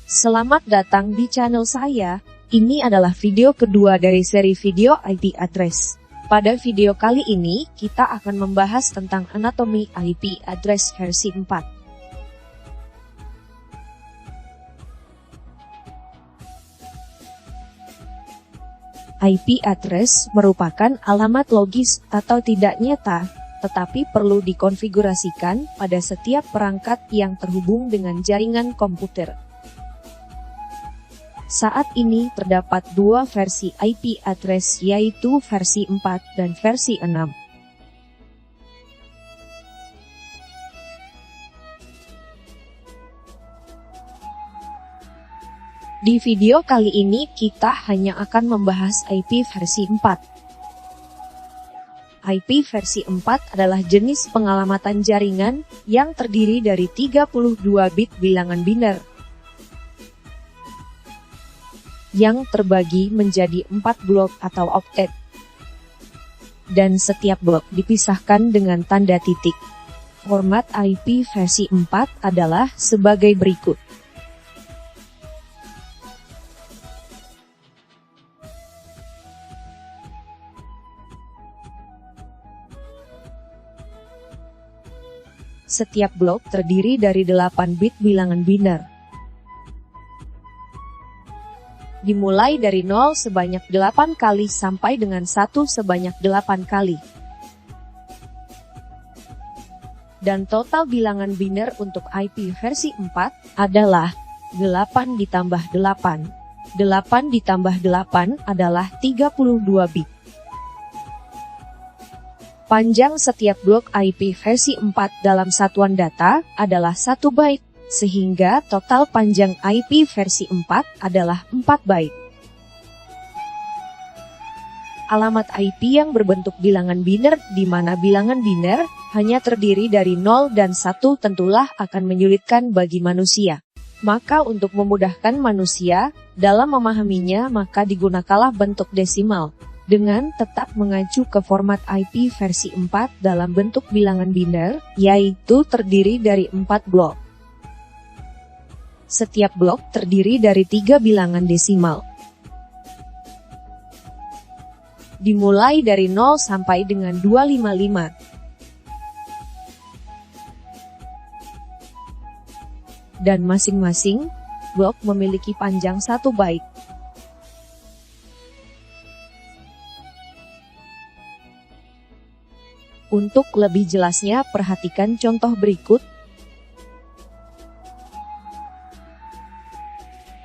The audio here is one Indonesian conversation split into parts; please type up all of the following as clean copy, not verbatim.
Selamat datang di channel saya. Ini adalah video kedua dari seri video IP address. Pada video kali ini, kita akan membahas tentang anatomi IP address versi 4. IP address merupakan alamat logis atau tidak nyata, tetapi perlu dikonfigurasikan pada setiap perangkat yang terhubung dengan jaringan komputer. Saat ini terdapat dua versi IP address, yaitu versi 4 dan versi 6. Di video kali ini kita hanya akan membahas IP versi 4. IP versi 4 adalah jenis pengalamatan jaringan yang terdiri dari 32 bit bilangan biner yang terbagi menjadi 4 blok atau oktet, dan setiap blok dipisahkan dengan tanda titik. Format IP versi 4 adalah sebagai berikut. Setiap blok terdiri dari 8 bit bilangan biner. Dimulai dari 0 sebanyak 8 kali sampai dengan 1 sebanyak 8 kali. Dan total bilangan biner untuk IP versi 4 adalah 8 ditambah 8. 8 ditambah 8 adalah 32 bit. Panjang setiap blok IP versi 4 dalam satuan data adalah 1 byte. Sehingga total panjang IP versi 4 adalah 4 byte. Alamat IP yang berbentuk bilangan biner, di mana bilangan biner hanya terdiri dari 0 dan 1 tentulah akan menyulitkan bagi manusia. Maka untuk memudahkan manusia dalam memahaminya, maka digunakanlah bentuk desimal, dengan tetap mengacu ke format IP versi 4 dalam bentuk bilangan biner, yaitu terdiri dari 4 blok. Setiap blok terdiri dari 3 bilangan desimal. Dimulai dari 0 sampai dengan 255. Dan masing-masing blok memiliki panjang 1 byte. Untuk lebih jelasnya, perhatikan contoh berikut.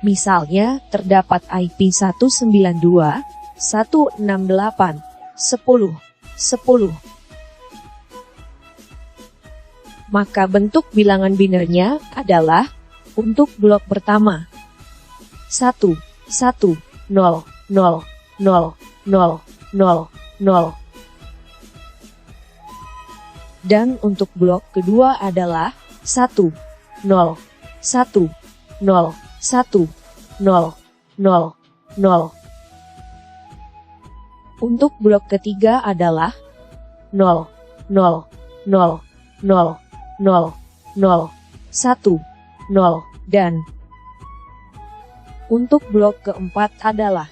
Misalnya, terdapat IP 192, 168, 10, 10. Maka bentuk bilangan binernya adalah, untuk blok pertama, 1, 1, 0, 0, 0, 0, 0, 0. Dan untuk blok kedua adalah, 1, 0, 1, 0, 1, 0, 0, 0. Untuk blok ketiga adalah 0, 0, 0, 0, 0, 0, 1, 0, dan untuk blok keempat adalah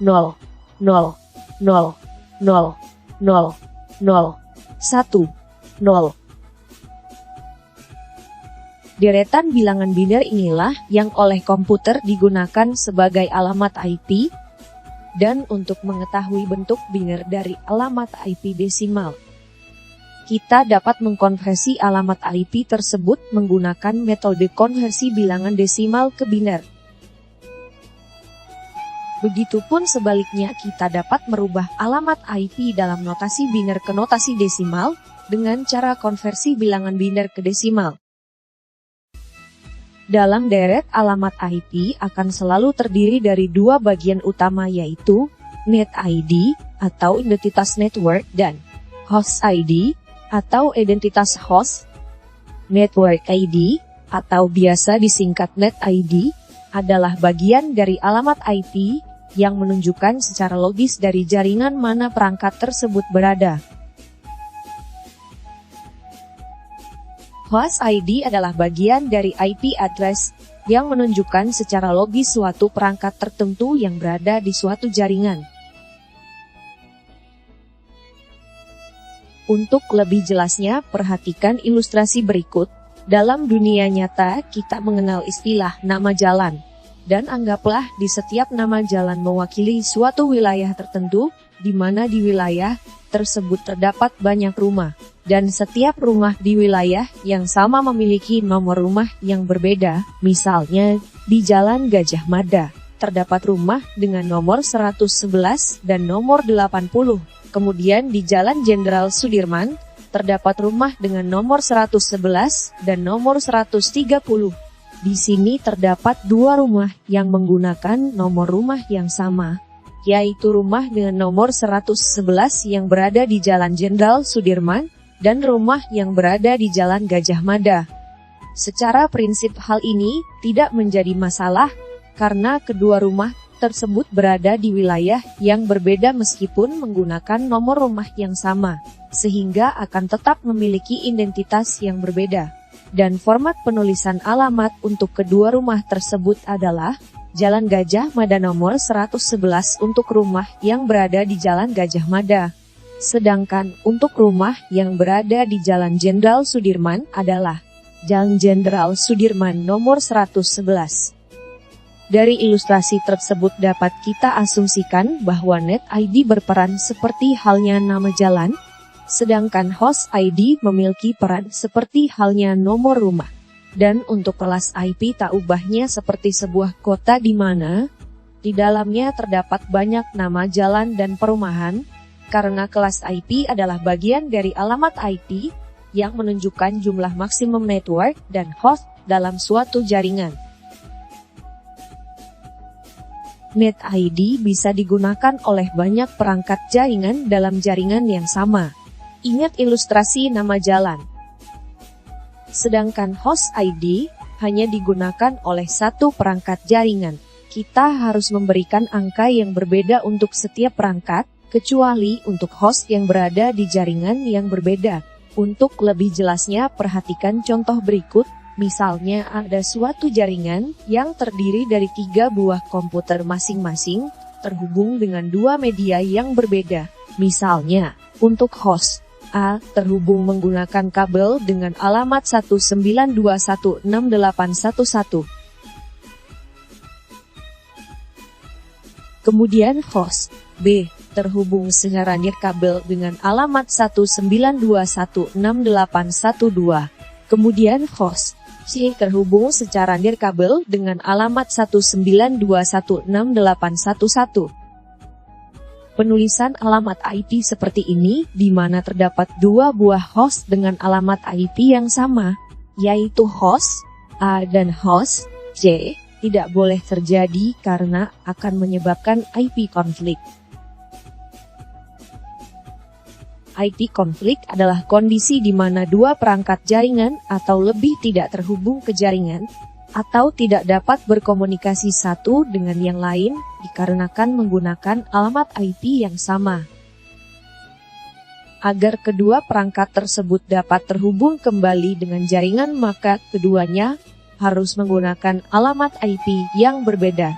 0, 0, 0, 0, 0, 0, 1, 0. Deretan bilangan biner inilah yang oleh komputer digunakan sebagai alamat IP, dan untuk mengetahui bentuk biner dari alamat IP desimal, kita dapat mengkonversi alamat IP tersebut menggunakan metode konversi bilangan desimal ke biner. Begitupun sebaliknya, kita dapat merubah alamat IP dalam notasi biner ke notasi desimal dengan cara konversi bilangan biner ke desimal. Dalam deret alamat IP akan selalu terdiri dari dua bagian utama, yaitu Net ID atau identitas network dan Host ID atau identitas host. Network ID atau biasa disingkat Net ID adalah bagian dari alamat IP yang menunjukkan secara logis dari jaringan mana perangkat tersebut berada. Host ID adalah bagian dari IP address yang menunjukkan secara logis suatu perangkat tertentu yang berada di suatu jaringan. Untuk lebih jelasnya, perhatikan ilustrasi berikut. Dalam dunia nyata, kita mengenal istilah nama jalan. Dan anggaplah di setiap nama jalan mewakili suatu wilayah tertentu, di mana di wilayah tersebut terdapat banyak rumah. Dan setiap rumah di wilayah yang sama memiliki nomor rumah yang berbeda. Misalnya, di Jalan Gajah Mada, terdapat rumah dengan nomor 111 dan nomor 80. Kemudian di Jalan Jenderal Sudirman, terdapat rumah dengan nomor 111 dan nomor 130. Di sini terdapat dua rumah yang menggunakan nomor rumah yang sama, yaitu rumah dengan nomor 111 yang berada di Jalan Jenderal Sudirman, dan rumah yang berada di Jalan Gajah Mada. Secara prinsip hal ini tidak menjadi masalah, karena kedua rumah tersebut berada di wilayah yang berbeda meskipun menggunakan nomor rumah yang sama, sehingga akan tetap memiliki identitas yang berbeda. Dan format penulisan alamat untuk kedua rumah tersebut adalah Jalan Gajah Mada nomor 111 untuk rumah yang berada di Jalan Gajah Mada. Sedangkan untuk rumah yang berada di Jalan Jenderal Sudirman adalah Jalan Jenderal Sudirman nomor 111. Dari ilustrasi tersebut dapat kita asumsikan bahwa net ID berperan seperti halnya nama jalan, sedangkan host ID memiliki peran seperti halnya nomor rumah. Dan untuk kelas IP tak ubahnya seperti sebuah kota di mana di dalamnya terdapat banyak nama jalan dan perumahan, karena kelas IP adalah bagian dari alamat IP yang menunjukkan jumlah maksimum network dan host dalam suatu jaringan. Net ID bisa digunakan oleh banyak perangkat jaringan dalam jaringan yang sama. Ingat ilustrasi nama jalan. Sedangkan host ID hanya digunakan oleh satu perangkat jaringan. Kita harus memberikan angka yang berbeda untuk setiap perangkat, kecuali untuk host yang berada di jaringan yang berbeda. Untuk lebih jelasnya, perhatikan contoh berikut. Misalnya ada suatu jaringan yang terdiri dari 3 buah komputer masing-masing, terhubung dengan 2 media yang berbeda. Misalnya, untuk host A terhubung menggunakan kabel dengan alamat 192.168.1.1. Kemudian host B terhubung secara nirkabel dengan alamat 192.168.1.2. Kemudian host C terhubung secara nirkabel dengan alamat 192.168.1.1. Penulisan alamat IP seperti ini, di mana terdapat 2 buah host dengan alamat IP yang sama, yaitu host A dan host C, tidak boleh terjadi karena akan menyebabkan IP konflik. IP konflik adalah kondisi di mana 2 perangkat jaringan atau lebih tidak terhubung ke jaringan, atau tidak dapat berkomunikasi satu dengan yang lain, dikarenakan menggunakan alamat IP yang sama. Agar kedua perangkat tersebut dapat terhubung kembali dengan jaringan, maka keduanya harus menggunakan alamat IP yang berbeda.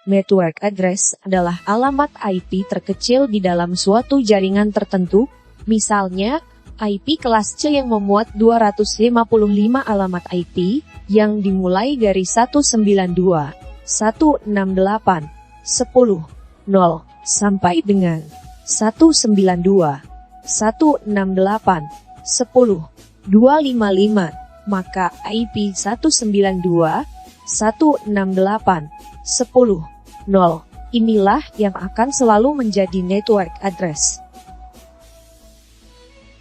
Network address adalah alamat IP terkecil di dalam suatu jaringan tertentu, misalnya IP kelas C yang memuat 255 alamat IP, yang dimulai dari 192, 168, 10, 0, sampai dengan 192, 168, 10, 255, maka IP 192, 168, 10, 0, inilah yang akan selalu menjadi network address.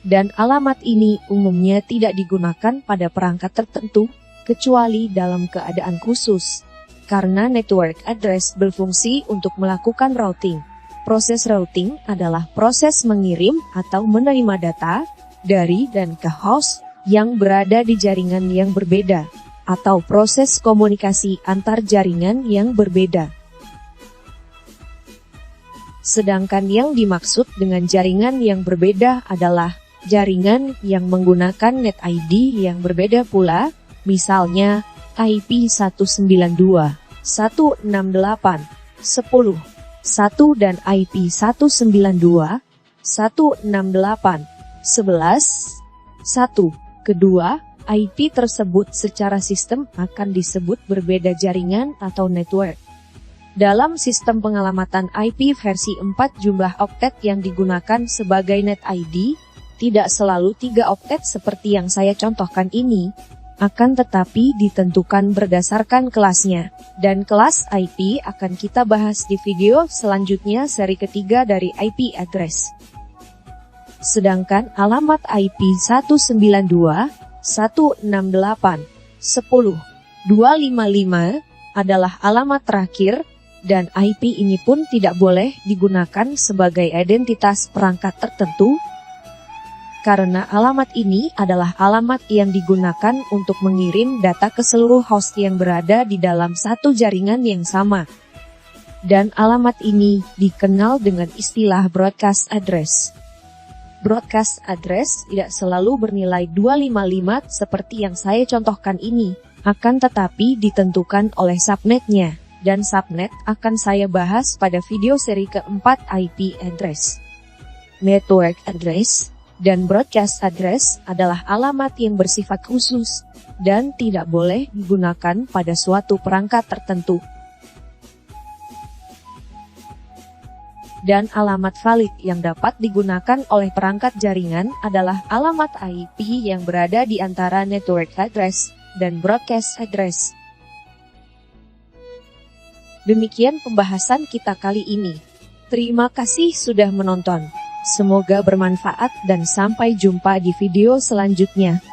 Dan alamat ini umumnya tidak digunakan pada perangkat tertentu, kecuali dalam keadaan khusus. Karena network address berfungsi untuk melakukan routing. Proses routing adalah proses mengirim atau menerima data dari dan ke host yang berada di jaringan yang berbeda, atau proses komunikasi antar jaringan yang berbeda. Sedangkan yang dimaksud dengan jaringan yang berbeda adalah jaringan yang menggunakan NET ID yang berbeda pula, misalnya IP 192.168.10.1 dan IP 192.168.11.1. Kedua, IP tersebut secara sistem akan disebut berbeda jaringan atau network. Dalam sistem pengalamatan IP versi 4, jumlah oktet yang digunakan sebagai NET ID tidak selalu 3 oktet seperti yang saya contohkan ini, akan tetapi ditentukan berdasarkan kelasnya, dan kelas IP akan kita bahas di video selanjutnya seri ketiga dari IP address. Sedangkan alamat IP 192.168.10.255 adalah alamat terakhir, dan IP ini pun tidak boleh digunakan sebagai identitas perangkat tertentu, karena alamat ini adalah alamat yang digunakan untuk mengirim data ke seluruh host yang berada di dalam satu jaringan yang sama. Dan alamat ini dikenal dengan istilah broadcast address. Broadcast address tidak selalu bernilai 255 seperti yang saya contohkan ini, akan tetapi ditentukan oleh subnetnya. Dan subnet akan saya bahas pada video seri keempat IP address. Network address dan broadcast address adalah alamat yang bersifat khusus, dan tidak boleh digunakan pada suatu perangkat tertentu. Dan alamat valid yang dapat digunakan oleh perangkat jaringan adalah alamat IP yang berada di antara network address dan broadcast address. Demikian pembahasan kita kali ini. Terima kasih sudah menonton. Semoga bermanfaat dan sampai jumpa di video selanjutnya.